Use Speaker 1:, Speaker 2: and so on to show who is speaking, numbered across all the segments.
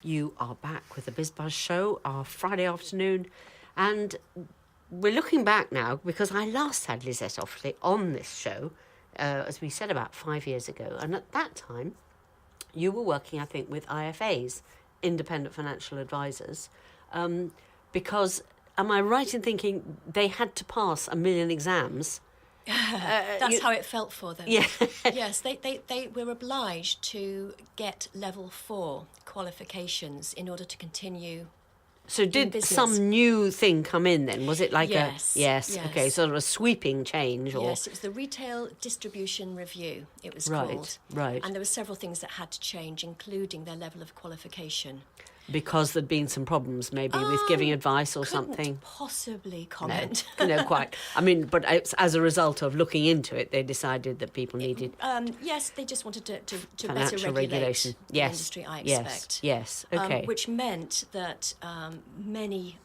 Speaker 1: You are back with the BizBuzz Show, our Friday afternoon, and we're looking back now because I last had Lysette Offley on this show, as we said, about 5 years ago, and at that time you were working, I think, with IFAs, Independent Financial Advisors, because, am I right in thinking they had to pass 1 million exams?
Speaker 2: That's how it felt for them.
Speaker 1: Yeah.
Speaker 2: Yes, they were obliged to get level 4 qualifications in order to continue.
Speaker 1: So did some new thing come in then? Was it like
Speaker 2: yes,
Speaker 1: yes, okay, sort of a sweeping change? Or?
Speaker 2: Yes, it was the Retail Distribution Review, it was called.
Speaker 1: Right.
Speaker 2: And there were several things that had to change, including their level of qualification.
Speaker 1: Because there'd been some problems maybe with giving advice or something?
Speaker 2: Possibly comment.
Speaker 1: No, quite. I mean, but as a result of looking into it, they decided that people needed...
Speaker 2: yes, they just wanted to better
Speaker 1: financial
Speaker 2: regulate
Speaker 1: regulation.
Speaker 2: the industry, I expect.
Speaker 1: Yes, okay.
Speaker 2: Which meant that many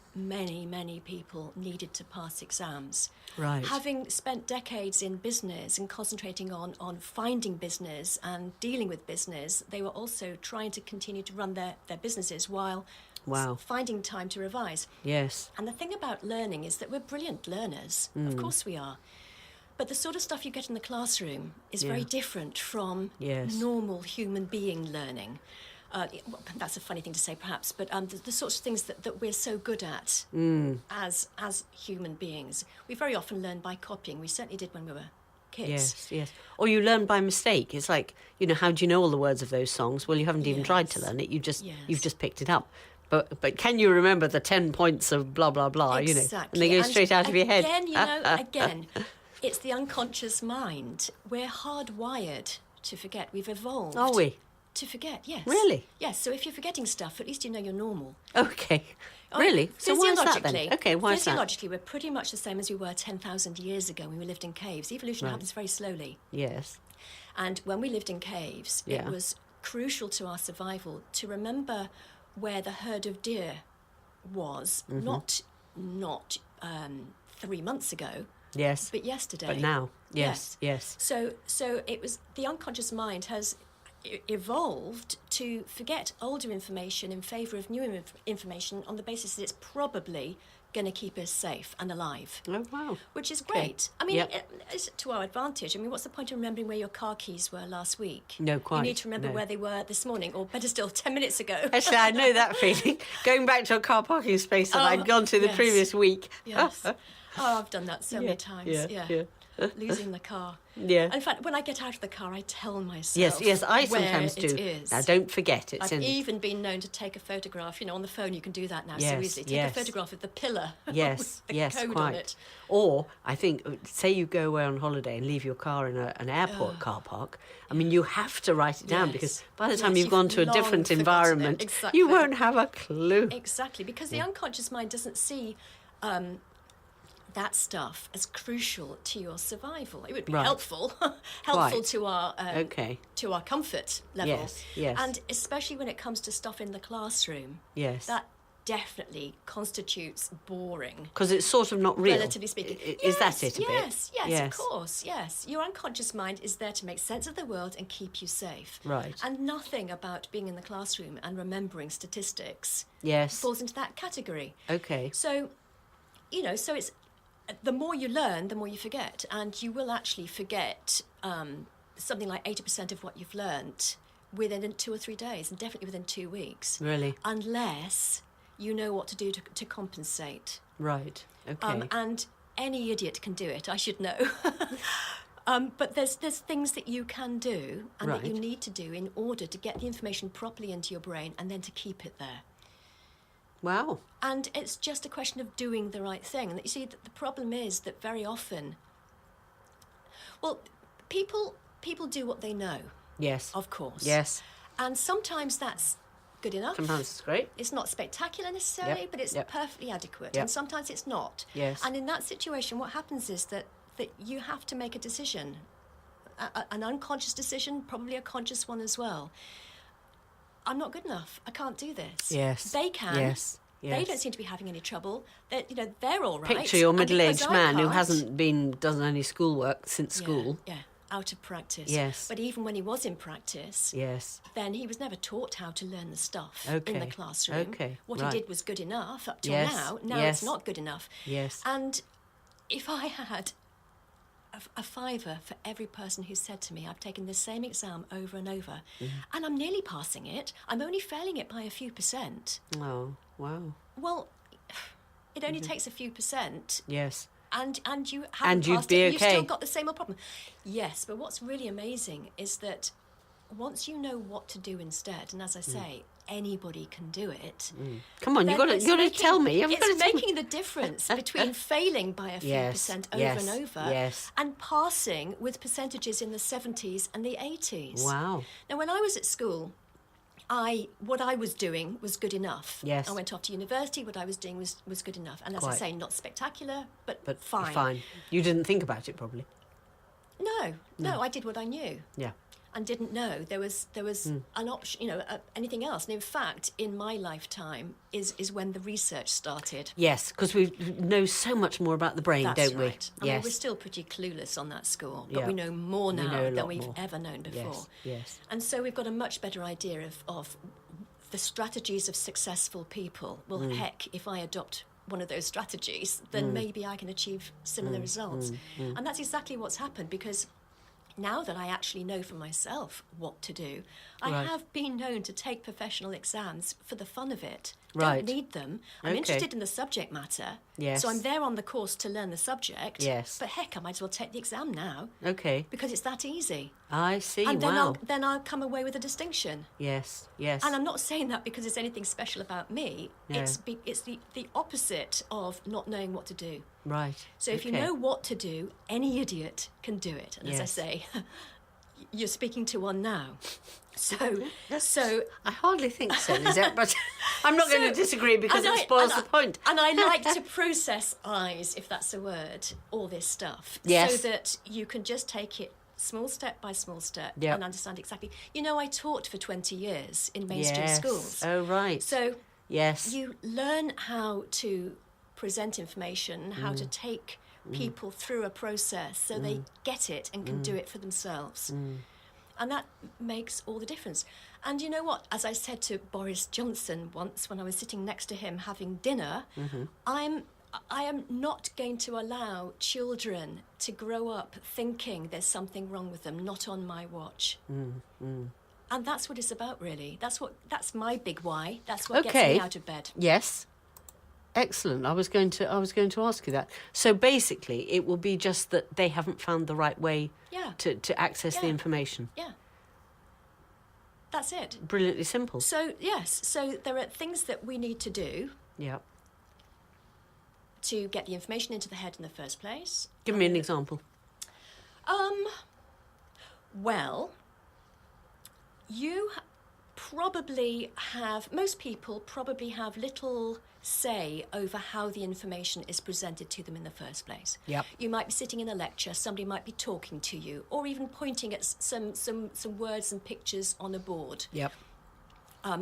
Speaker 2: people needed to pass exams.
Speaker 1: Right.
Speaker 2: Having spent decades in business and concentrating on finding business and dealing with business, they were also trying to continue to run their businesses while finding time to revise.
Speaker 1: Yes.
Speaker 2: And the thing about learning is that we're brilliant learners. Of course we are. But the sort of stuff you get in the classroom is very different from normal human being learning. That's a funny thing to say, perhaps, but the sorts of things that we're so good at as human beings, we very often learn by copying. We certainly did when we were kids.
Speaker 1: Yes. Or you learn by mistake. It's like, how do you know all the words of those songs? Well, you haven't even tried to learn it. You've just picked it up. But can you remember the 10 points of blah, blah, blah,
Speaker 2: Exactly.
Speaker 1: And they go straight out of your head.
Speaker 2: Again, it's the unconscious mind. We're hardwired to forget. We've evolved.
Speaker 1: Are we?
Speaker 2: To forget, yes.
Speaker 1: Really?
Speaker 2: Yes, so if you're forgetting stuff, at least you know you're normal.
Speaker 1: Okay. Really? So why is that then? Okay, why is that?
Speaker 2: Physiologically, we're pretty much the same as we were 10,000 years ago when we lived in caves. Evolution happens very slowly.
Speaker 1: Yes.
Speaker 2: And when we lived in caves, it was crucial to our survival to remember where the herd of deer was, not 3 months ago.
Speaker 1: Yes.
Speaker 2: But yesterday.
Speaker 1: But now. Yes.
Speaker 2: So it was, the unconscious mind has evolved to forget older information in favour of new information on the basis that it's probably going to keep us safe and alive.
Speaker 1: Oh, wow.
Speaker 2: Which is great. I mean, it's to our advantage. I mean, what's the point of remembering where your car keys were last week?
Speaker 1: No, quite.
Speaker 2: You need to remember where they were this morning, or better still, 10 minutes ago.
Speaker 1: Actually, I know that feeling. Going back to a car parking space that I'd gone to the previous week.
Speaker 2: Yes. I've done that so many times. Yeah. Losing the car.
Speaker 1: Yeah.
Speaker 2: In fact, when I get out of the car, I tell myself
Speaker 1: yes, I sometimes
Speaker 2: where
Speaker 1: do.
Speaker 2: It is.
Speaker 1: Now, don't forget
Speaker 2: I've even been known to take a photograph. On the phone you can do that now so easily. Take a photograph of the pillar with the code on it.
Speaker 1: Or, I think, say you go away on holiday and leave your car in an airport car park. I mean, you have to write it down because by the time you've gone to a different environment, you won't have a clue.
Speaker 2: Exactly, because the unconscious mind doesn't see... that stuff as crucial to your survival. It would be helpful to our comfort level.
Speaker 1: Yes.
Speaker 2: And especially when it comes to stuff in the classroom.
Speaker 1: Yes.
Speaker 2: That definitely constitutes boring.
Speaker 1: Because it's sort of not real.
Speaker 2: Relatively speaking.
Speaker 1: Is that it a bit?
Speaker 2: Yes, of course, yes. Your unconscious mind is there to make sense of the world and keep you safe.
Speaker 1: Right.
Speaker 2: And nothing about being in the classroom and remembering statistics falls into that category.
Speaker 1: Okay.
Speaker 2: So, so it's... The more you learn, the more you forget. And you will actually forget something like 80% of what you've learnt within 2 or 3 days, and definitely within 2 weeks.
Speaker 1: Really?
Speaker 2: Unless you know what to do to compensate.
Speaker 1: Right, okay.
Speaker 2: And any idiot can do it, I should know. But there's things that you can do and that you need to do in order to get the information properly into your brain and then to keep it there.
Speaker 1: Wow.
Speaker 2: And it's just a question of doing the right thing. And you see, the problem is that very often, people do what they know.
Speaker 1: Yes.
Speaker 2: Of course.
Speaker 1: Yes.
Speaker 2: And sometimes that's good enough.
Speaker 1: Sometimes it's great.
Speaker 2: It's not spectacular necessarily, but it's perfectly adequate. And sometimes it's not.
Speaker 1: Yes.
Speaker 2: And in that situation, what happens is that you have to make a decision, an unconscious decision, probably a conscious one as well. I'm not good enough. I can't do this.
Speaker 1: Yes.
Speaker 2: They can.
Speaker 1: Yes.
Speaker 2: They don't seem to be having any trouble. They're all right.
Speaker 1: Picture your middle-aged man who hasn't done any schoolwork since school.
Speaker 2: Yeah. out of practice.
Speaker 1: Yes.
Speaker 2: But even when he was in practice,
Speaker 1: yes,
Speaker 2: then he was never taught how to learn the stuff
Speaker 1: Okay.
Speaker 2: in the classroom.
Speaker 1: Okay.
Speaker 2: What
Speaker 1: Right.
Speaker 2: he did was good enough up till
Speaker 1: Yes.
Speaker 2: now. Now
Speaker 1: Yes.
Speaker 2: it's not good enough.
Speaker 1: Yes.
Speaker 2: And if I had a fiver for every person who said to me, I've taken the same exam over and over, and I'm nearly passing it, I'm only failing it by a few percent.
Speaker 1: Oh, wow.
Speaker 2: Well, it only takes a few percent.
Speaker 1: Yes.
Speaker 2: And you
Speaker 1: And
Speaker 2: haven't
Speaker 1: you'd
Speaker 2: passed
Speaker 1: be
Speaker 2: it, you've
Speaker 1: okay.
Speaker 2: still got the same old problem. Yes, but what's really amazing is that once you know what to do instead, and as I say, anybody can do it.
Speaker 1: Come on,
Speaker 2: then
Speaker 1: you've got
Speaker 2: it's
Speaker 1: to
Speaker 2: making-
Speaker 1: tell me. You've got
Speaker 2: It's
Speaker 1: to tell me.
Speaker 2: making the difference between failing by a few
Speaker 1: Yes,
Speaker 2: percent over
Speaker 1: yes,
Speaker 2: and over
Speaker 1: yes.
Speaker 2: and passing with percentages in the 70s and the 80s.
Speaker 1: Wow.
Speaker 2: Now, when I was at school, what I was doing was good enough.
Speaker 1: Yes.
Speaker 2: I went off to university. What I was doing was good enough. And as I
Speaker 1: Quite.
Speaker 2: say, not spectacular, but
Speaker 1: But
Speaker 2: fine.
Speaker 1: fine. You didn't think about it, probably.
Speaker 2: No, I did what I knew.
Speaker 1: Yeah.
Speaker 2: And didn't know there was an option, anything else. And in fact, in my lifetime is when the research started.
Speaker 1: Yes, because we know so much more about the brain,
Speaker 2: That's
Speaker 1: don't we?
Speaker 2: right. I mean,
Speaker 1: Yes.
Speaker 2: we're still pretty clueless on that score, but
Speaker 1: Yeah.
Speaker 2: we know more
Speaker 1: We
Speaker 2: now
Speaker 1: know a
Speaker 2: than
Speaker 1: lot
Speaker 2: we've
Speaker 1: more.
Speaker 2: ever known before.
Speaker 1: Yes. Yes.
Speaker 2: And so we've got a much better idea of the strategies of successful people. Well, heck, if I adopt one of those strategies, then maybe I can achieve similar results. And that's exactly what's happened, because now that I actually know for myself what to do, I
Speaker 1: Right.
Speaker 2: have been known to take professional exams for the fun of it.
Speaker 1: Right.
Speaker 2: Don't need them. I'm
Speaker 1: Okay.
Speaker 2: interested in the subject matter.
Speaker 1: Yes.
Speaker 2: So I'm there on the course to learn the subject.
Speaker 1: Yes.
Speaker 2: But heck, I might as well take the exam now
Speaker 1: Okay.
Speaker 2: because it's that easy.
Speaker 1: I see.
Speaker 2: And then
Speaker 1: Wow.
Speaker 2: then I'll come away with a distinction.
Speaker 1: Yes. Yes.
Speaker 2: And I'm not saying that because there's anything special about me.
Speaker 1: No.
Speaker 2: It's the opposite of not knowing what to do.
Speaker 1: Right.
Speaker 2: So if you
Speaker 1: Okay.
Speaker 2: know what to do, any idiot can do it. And as I
Speaker 1: Yes.
Speaker 2: say, you're speaking to one now. So
Speaker 1: I hardly think so, Lysette, but I'm not going to disagree because
Speaker 2: and
Speaker 1: it spoils
Speaker 2: and
Speaker 1: the point.
Speaker 2: And I like to process eyes, if that's a word, all this stuff.
Speaker 1: Yes.
Speaker 2: So that you can just take it small step by small step
Speaker 1: Yep.
Speaker 2: and understand exactly. I taught for 20 years in mainstream
Speaker 1: Yes.
Speaker 2: schools.
Speaker 1: Oh, right.
Speaker 2: So
Speaker 1: yes.
Speaker 2: you learn how to present information, how to take people through a process so they get it and can do it for themselves. And that makes all the difference. And you know what? As I said to Boris Johnson once when I was sitting next to him having dinner, I am not going to allow children to grow up thinking there's something wrong with them, not on my watch. And that's what it's about, really. That's my big why. That's what gets me out of bed.
Speaker 1: Yes. Excellent. I was going to ask you that. So basically, it will be just that they haven't found the right way
Speaker 2: Yeah.
Speaker 1: to access the
Speaker 2: Yeah.
Speaker 1: information.
Speaker 2: Yeah. That's it.
Speaker 1: Brilliantly simple.
Speaker 2: So, yes. So there are things that we need to do
Speaker 1: Yeah.
Speaker 2: to get the information into the head in the first place.
Speaker 1: Give me an example.
Speaker 2: Well, most people probably have little say over how the information is presented to them in the first place.
Speaker 1: Yep.
Speaker 2: You might be sitting in a lecture, somebody might be talking to you, or even pointing at some words and pictures on a board.
Speaker 1: Yep.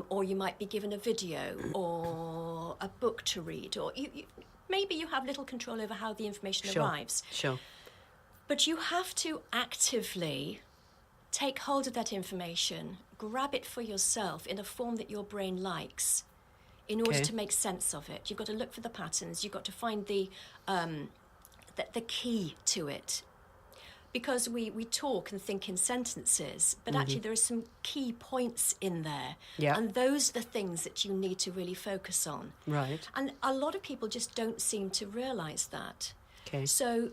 Speaker 2: Or you might be given a video or a book to read, or maybe you have little control over how the information arrives.
Speaker 1: Sure.
Speaker 2: But you have to actively take hold of that information, grab it for yourself in a form that your brain likes in order to make sense of it. You've got to look for the patterns. You've got to find the key to it. Because we talk and think in sentences, but actually there are some key points in there.
Speaker 1: Yeah.
Speaker 2: And those are the things that you need to really focus on.
Speaker 1: Right.
Speaker 2: And a lot of people just don't seem to realise that.
Speaker 1: Okay.
Speaker 2: So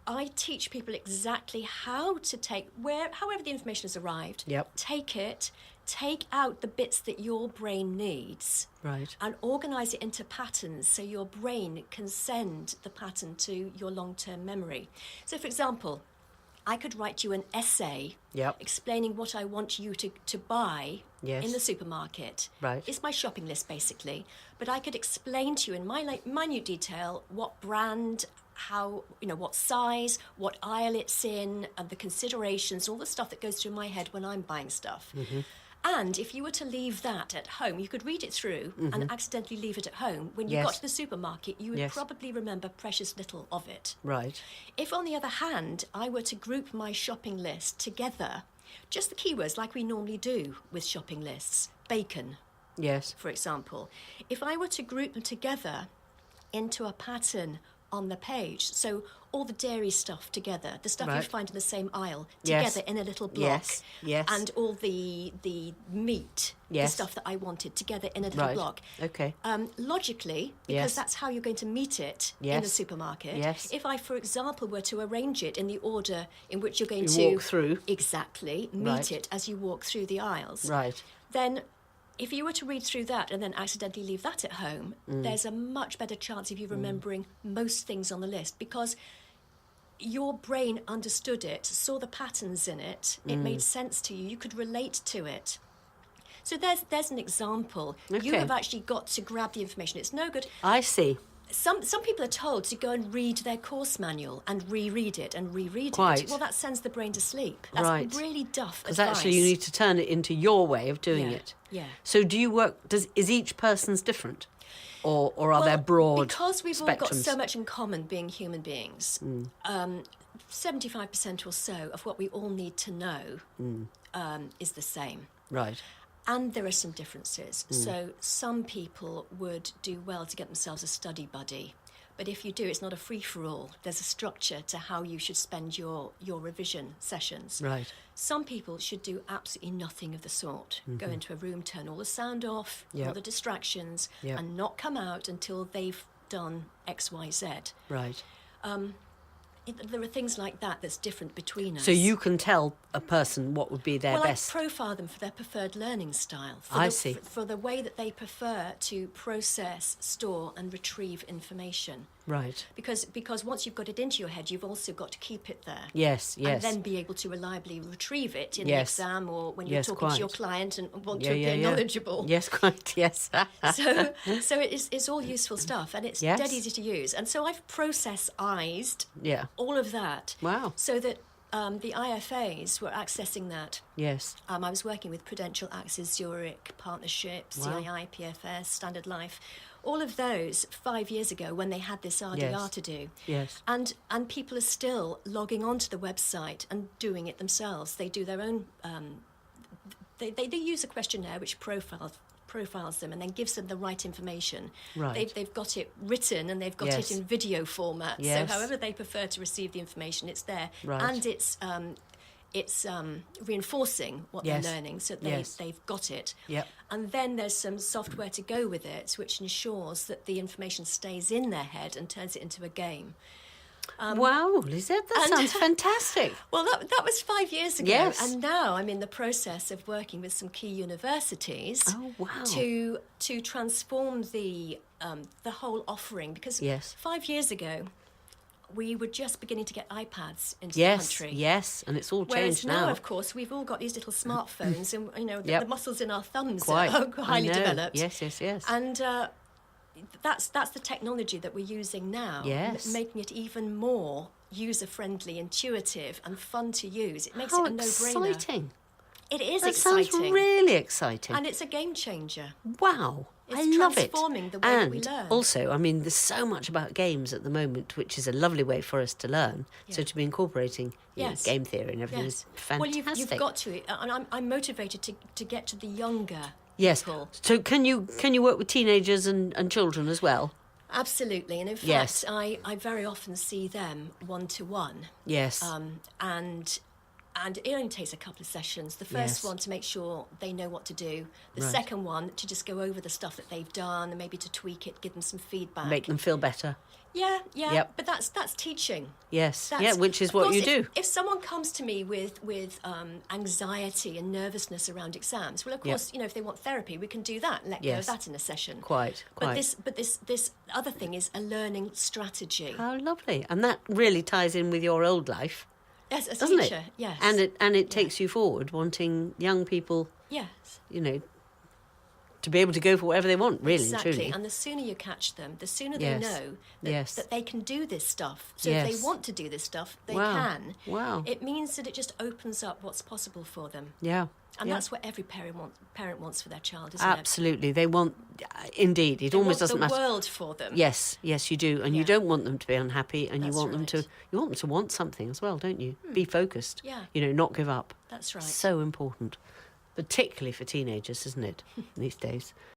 Speaker 2: I teach people exactly how to however the information has arrived,
Speaker 1: Yep.
Speaker 2: take it, take out the bits that your brain needs,
Speaker 1: Right.
Speaker 2: and organise it into patterns so your brain can send the pattern to your long-term memory. So, for example, I could write you an essay
Speaker 1: Yep.
Speaker 2: explaining what I want you to buy
Speaker 1: Yes.
Speaker 2: in the supermarket.
Speaker 1: Right.
Speaker 2: It's my shopping list, basically. But I could explain to you in minute detail what brand, how, what size, what aisle it's in, and the considerations, all the stuff that goes through my head when I'm buying stuff. And if you were to leave that at home, you could read it through and accidentally leave it at home. When you
Speaker 1: Yes.
Speaker 2: got to the supermarket, you would
Speaker 1: Yes.
Speaker 2: probably remember precious little of it.
Speaker 1: Right.
Speaker 2: If, on the other hand, I were to group my shopping list together, just the keywords like we normally do with shopping lists, bacon,
Speaker 1: Yes.
Speaker 2: for example, if I were to group them together into a pattern on the page, so all the dairy stuff together, the stuff you
Speaker 1: Right.
Speaker 2: find in the same aisle,
Speaker 1: Yes.
Speaker 2: together in a little block,
Speaker 1: Yes. Yes.
Speaker 2: and all the meat,
Speaker 1: Yes.
Speaker 2: the stuff that I wanted, together in a little
Speaker 1: Right.
Speaker 2: block.
Speaker 1: Okay.
Speaker 2: Logically, because
Speaker 1: Yes.
Speaker 2: that's how you're going to meet it in the
Speaker 1: Yes.
Speaker 2: supermarket.
Speaker 1: Yes.
Speaker 2: If I, for example, were to arrange it in the order in which you're going
Speaker 1: You
Speaker 2: to
Speaker 1: walk through.
Speaker 2: exactly meet
Speaker 1: Right.
Speaker 2: it as you walk through the aisles,
Speaker 1: Right.
Speaker 2: then if you were to read through that and then accidentally leave that at home, there's a much better chance of you remembering most things on the list, because your brain understood it, saw the patterns in it, it made sense to you, you could relate to it. So there's an example. You
Speaker 1: Okay.
Speaker 2: have actually got to grab the information. It's no good.
Speaker 1: I see.
Speaker 2: Some people are told to go and read their course manual and reread it and reread
Speaker 1: Quite.
Speaker 2: it. Well, that sends the brain to sleep. That's
Speaker 1: Right.
Speaker 2: really duff
Speaker 1: Because
Speaker 2: advice.
Speaker 1: actually you need to turn it into your way of doing
Speaker 2: Yeah,
Speaker 1: it.
Speaker 2: yeah.
Speaker 1: So do you work, is each person's different? Or are there broad
Speaker 2: because we've all got
Speaker 1: spectrums?
Speaker 2: so much in common being human beings, 75% or so of what we all need to know is the same.
Speaker 1: Right.
Speaker 2: And there are some differences. So some people would do well to get themselves a study buddy. But if you do, it's not a free-for-all. There's a structure to how you should spend your revision sessions.
Speaker 1: Right.
Speaker 2: Some people should do absolutely nothing of the sort. Go into a room, turn all the sound off, all
Speaker 1: Yep.
Speaker 2: the distractions,
Speaker 1: Yep.
Speaker 2: and not come out until they've done X, Y, Z.
Speaker 1: Right.
Speaker 2: There are things like that that's different between us.
Speaker 1: So you can tell a person what would be their
Speaker 2: well,
Speaker 1: best.
Speaker 2: I profile them for their preferred learning style.
Speaker 1: I see.
Speaker 2: For the way that they prefer to process, store and retrieve information.
Speaker 1: Right.
Speaker 2: Because once you've got it into your head, you've also got to keep it there.
Speaker 1: Yes, yes.
Speaker 2: And then be able to reliably retrieve it in
Speaker 1: Yes.
Speaker 2: the exam or when you're
Speaker 1: Yes,
Speaker 2: talking to your
Speaker 1: quite.
Speaker 2: client and want
Speaker 1: Yeah,
Speaker 2: to
Speaker 1: yeah,
Speaker 2: appear
Speaker 1: yeah.
Speaker 2: knowledgeable.
Speaker 1: Yes, quite, yes.
Speaker 2: So it's all useful stuff, and it's
Speaker 1: Yes.
Speaker 2: dead easy to use. And so I've processized
Speaker 1: Yeah.
Speaker 2: all of that.
Speaker 1: Wow.
Speaker 2: So that the IFAs were accessing that.
Speaker 1: Yes.
Speaker 2: I was working with Prudential, Axis, Zurich, Partnership,
Speaker 1: Wow.
Speaker 2: CII, PFS, Standard Life, all of those 5 years ago when they had this RDR
Speaker 1: Yes.
Speaker 2: to do.
Speaker 1: Yes.
Speaker 2: And people are still logging onto the website and doing it themselves. They do their own. They use a questionnaire which profiles them and then gives them the right information.
Speaker 1: Right.
Speaker 2: They've got it written and they've got
Speaker 1: Yes.
Speaker 2: it in video format.
Speaker 1: Yes.
Speaker 2: So however they prefer to receive the information, it's there.
Speaker 1: Right.
Speaker 2: And it's reinforcing what
Speaker 1: Yes.
Speaker 2: they're learning, so
Speaker 1: Yes.
Speaker 2: they've got it.
Speaker 1: Yep.
Speaker 2: And then there's some software to go with it, which ensures that the information stays in their head and turns it into a game.
Speaker 1: Wow, Lysette, that
Speaker 2: and-
Speaker 1: sounds fantastic.
Speaker 2: Well, that was 5 years ago.
Speaker 1: Yes.
Speaker 2: And now I'm in the process of working with some key universities
Speaker 1: Oh, wow.
Speaker 2: to transform the whole offering. Because
Speaker 1: Yes.
Speaker 2: 5 years ago, we were just beginning to get iPads into
Speaker 1: Yes,
Speaker 2: the country.
Speaker 1: yes, and it's all
Speaker 2: Whereas
Speaker 1: changed
Speaker 2: now,
Speaker 1: now.
Speaker 2: of course, we've all got these little smartphones, and the,
Speaker 1: Yep.
Speaker 2: the muscles in our thumbs
Speaker 1: Quite.
Speaker 2: are
Speaker 1: I
Speaker 2: highly
Speaker 1: know.
Speaker 2: developed.
Speaker 1: Yes, yes, yes.
Speaker 2: And that's the technology that we're using now,
Speaker 1: Yes.
Speaker 2: making it even more user-friendly, intuitive, and fun to use. It makes
Speaker 1: How
Speaker 2: it a no-brainer.
Speaker 1: exciting.
Speaker 2: It is
Speaker 1: That
Speaker 2: exciting,
Speaker 1: sounds really exciting.
Speaker 2: and it's a game changer.
Speaker 1: Wow,
Speaker 2: It's
Speaker 1: I love it.
Speaker 2: transforming the way
Speaker 1: and
Speaker 2: that we learn.
Speaker 1: also, I mean, there's so much about games at the moment, which is a lovely way for us to learn. So
Speaker 2: Yeah.
Speaker 1: to be incorporating
Speaker 2: Yes.
Speaker 1: game theory and everything is fantastic.
Speaker 2: Well, you've got to, and I'm motivated to get to the younger
Speaker 1: yes.
Speaker 2: people.
Speaker 1: So can you work with teenagers and children as well?
Speaker 2: Absolutely, and in fact,
Speaker 1: Yes.
Speaker 2: I very often see them one-to-one.
Speaker 1: Yes.
Speaker 2: And it only takes a couple of sessions. The first
Speaker 1: Yes.
Speaker 2: one to make sure they know what to do. The
Speaker 1: Right.
Speaker 2: second one to just go over the stuff that they've done and maybe to tweak it, give them some feedback.
Speaker 1: Make them feel better.
Speaker 2: Yeah.
Speaker 1: Yep.
Speaker 2: But that's teaching.
Speaker 1: Yes.
Speaker 2: That's-
Speaker 1: which is
Speaker 2: of
Speaker 1: what
Speaker 2: course,
Speaker 1: you do.
Speaker 2: If someone comes to me with anxiety and nervousness around exams, well, of
Speaker 1: Yep.
Speaker 2: course, if they want therapy, we can do that and let go
Speaker 1: Yes.
Speaker 2: of that in a session.
Speaker 1: Quite.
Speaker 2: But this other thing is a learning strategy.
Speaker 1: How lovely. And that really ties in with your old life,
Speaker 2: Yes, as a
Speaker 1: doesn't
Speaker 2: teacher,
Speaker 1: it?
Speaker 2: yes.
Speaker 1: And it takes you forward, wanting young people,
Speaker 2: yes.
Speaker 1: to be able to go for whatever they want, really
Speaker 2: exactly.
Speaker 1: and truly.
Speaker 2: And the sooner you catch them, the sooner they know that they can do this stuff. So
Speaker 1: Yes.
Speaker 2: if they want to do this stuff, they
Speaker 1: Wow.
Speaker 2: can.
Speaker 1: Wow.
Speaker 2: It means that it just opens up what's possible for them.
Speaker 1: Yeah.
Speaker 2: And
Speaker 1: yeah.
Speaker 2: that's what every parent wants for their child, isn't it?
Speaker 1: Absolutely. They want, indeed, it almost doesn't matter.
Speaker 2: The world for them.
Speaker 1: Yes, you do. And you don't want them to be unhappy, and
Speaker 2: That's
Speaker 1: you want them to want something as well, don't you? Be focused.
Speaker 2: Yeah.
Speaker 1: Not give up.
Speaker 2: That's right.
Speaker 1: So important. Particularly for teenagers, isn't it, these days?